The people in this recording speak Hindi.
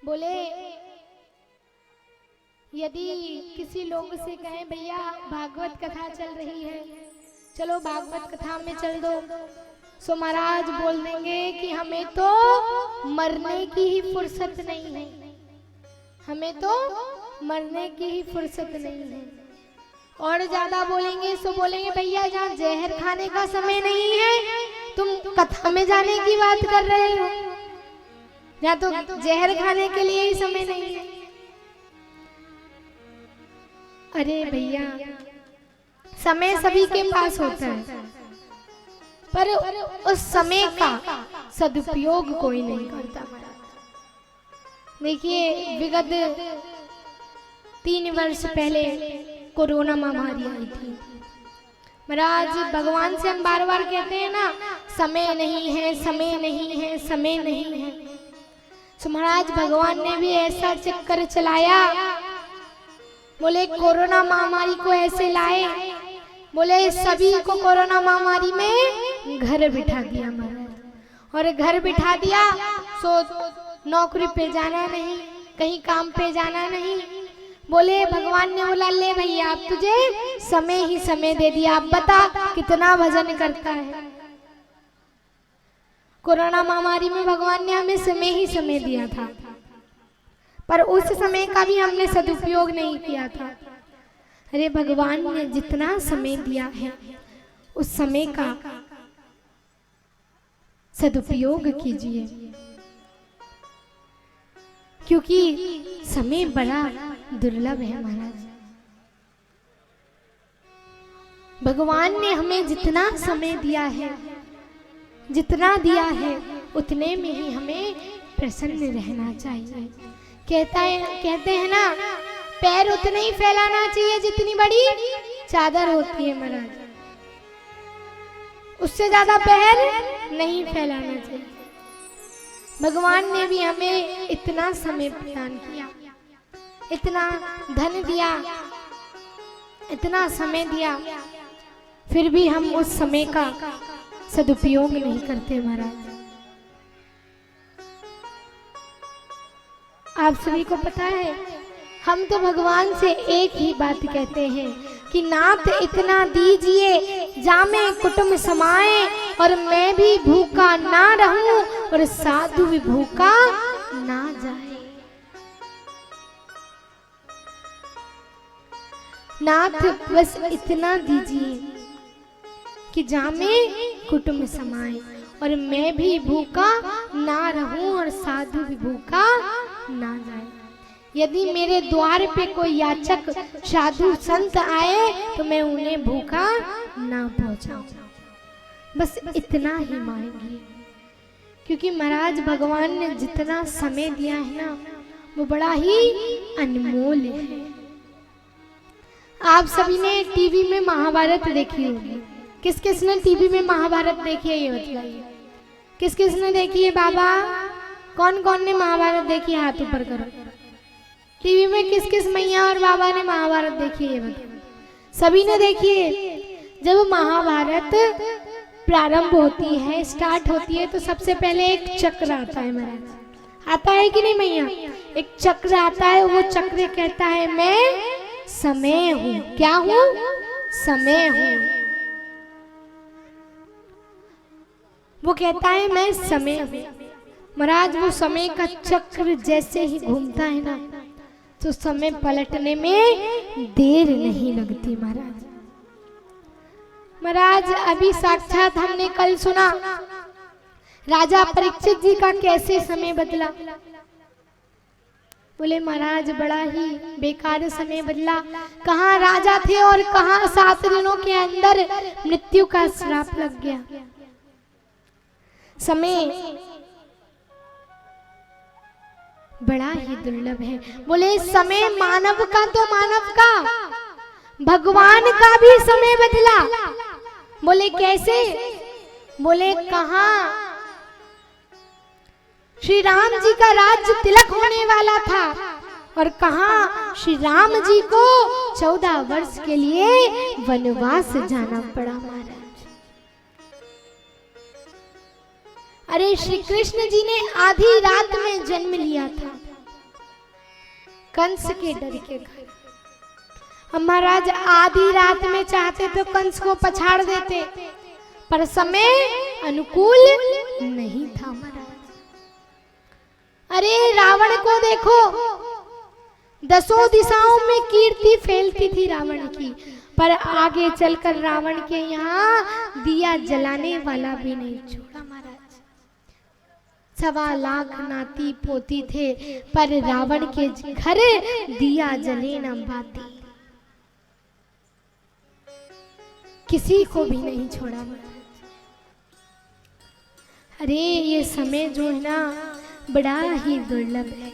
बोले यदि किसी लोग से कहें भैया भागवत कथा चल रही है, चलो भागवत कथा में चल दो, सो महाराज बोल देंगे कि हमें तो मरने की ही फुर्सत नहीं है, हमें तो मरने की ही फुर्सत नहीं है। और ज्यादा बोलेंगे सो बोलेंगे भैया जहाँ जहर खाने का समय नहीं है तुम कथा में जाने की बात कर रहे हो, जहाँ तो जहर खाने के लिए ही समय नहीं है। अरे भैया समय सभी के पास होता है, पर उस समय का सदुपयोग कोई नहीं करता। देखिए विगत 3 वर्ष पहले कोरोना महामारी आई थी। महाराज भगवान से हम बार बार कहते हैं ना समय नहीं है, समय नहीं है, समय नहीं है। तो महाराज भगवान ने भी ऐसा चक्कर चलाया, बोले कोरोना महामारी को ऐसे लाए, बोले सभी को कोरोना महामारी में घर बिठा दिया महाराज। और घर बिठा दिया सो नौकरी पे जाना नहीं, कहीं काम पे जाना नहीं। बोले भगवान ने बोला ले भैया अब तुझे समय ही समय दे दिया, अब बता कितना भजन करता है। कोरोना महामारी में भगवान ने हमें समय ही समय दिया था, पर उस समय का भी हमने सदुपयोग नहीं किया था। अरे भगवान ने जितना समय दिया है उस समय का सदुपयोग कीजिए, क्योंकि समय बड़ा दुर्लभ है महाराज। भगवान ने हमें जितना समय दिया है, जितना दिया है उतने में ही हमें प्रसन्न रहना चाहिए। कहते हैं ना पैर उतने ही फैलाना चाहिए जितनी बड़ी चादर होती है महाराज, उससे ज्यादा पैर नहीं फैलाना चाहिए। भगवान ने भी हमें इतना समय प्रदान किया, इतना धन दिया, इतना समय दिया, फिर भी हम उस समय का सदुपयोग नहीं करते महाराज। आप सभी को पता है हम तो भगवान से एक ही बात कहते हैं कि नाथ इतना दीजिए जामे कुटुंब समाए, और मैं भी भूखा ना रहूं और साधु भी भूखा ना जाए। नाथ बस इतना दीजिए कि जामे कुटुंब समाए, और मैं भी भूखा ना रहूं और साधु भी भूखा ना जाए। यदि मेरे द्वार पे कोई याचक साधु संत आए तो मैं उन्हें भूखा ना पहुंचाऊं, बस इतना ही मांगिए। क्योंकि महाराज भगवान ने जितना समय दिया है ना वो बड़ा ही अनमोल है। आप सभी ने टीवी में महाभारत देखी होगी, किस किस ने टीवी में महाभारत देखी है ये बताइए। किस किस ने देखी है बाबा? कौन कौन ने महाभारत देखी है हाथ ऊपर करो। टीवी में किस किस मैया और बाबा ने महाभारत देखी है ये बताओ। सभी ने देखी है। जब महाभारत प्रारंभ होती है, स्टार्ट होती है, तो सबसे पहले एक चक्र आता है महाराज, आता है कि नहीं मैया? एक चक्र आता है, वो चक्र कहता है मैं समय हूँ। क्या हूँ? समय हूँ। वो कहता है मैं समय हूँ। महाराज वो समय का चक्र जैसे ही घूमता है ना तो समय पलटने में देर नहीं लगती महाराज। महाराज अभी साक्षात हमने कल सुना राजा परीक्षित जी का कैसे समय बदला। बोले महाराज बड़ा ही बेकार समय बदला। कहाँ राजा थे और कहाँ 7 दिनों के अंदर मृत्यु का श्राप लग गया। समय बड़ा ही दुर्लभ है। बोले समय मानव का तो मानव का, भगवान का भी समय बदला। बोले कैसे? बोले कहाँ श्री राम जी का राज्य तिलक होने वाला था और कहाँ श्री राम जी को 14 वर्ष के लिए वनवास जाना पड़ा महाराज। अरे श्री कृष्ण जी ने आधी रात में जन्म लिया था, कंस के डर के घर। अब महाराज आधी रात में चाहते तो कंस को पछाड़ देते, पर समय अनुकूल नहीं था महाराज। अरे रावण को देखो, 10 दिशाओं में कीर्ति फैलती थी रावण की, पर आगे चलकर रावण के यहाँ दिया जलाने वाला भी नहीं छोड़ा महाराज। 1.25 लाख नाती पोती थे, पर रावण के घर दिया जले न बाती, किसी को भी नहीं छोड़ा महाराज। अरे ये समय जो है ना बड़ा ही दुर्लभ है।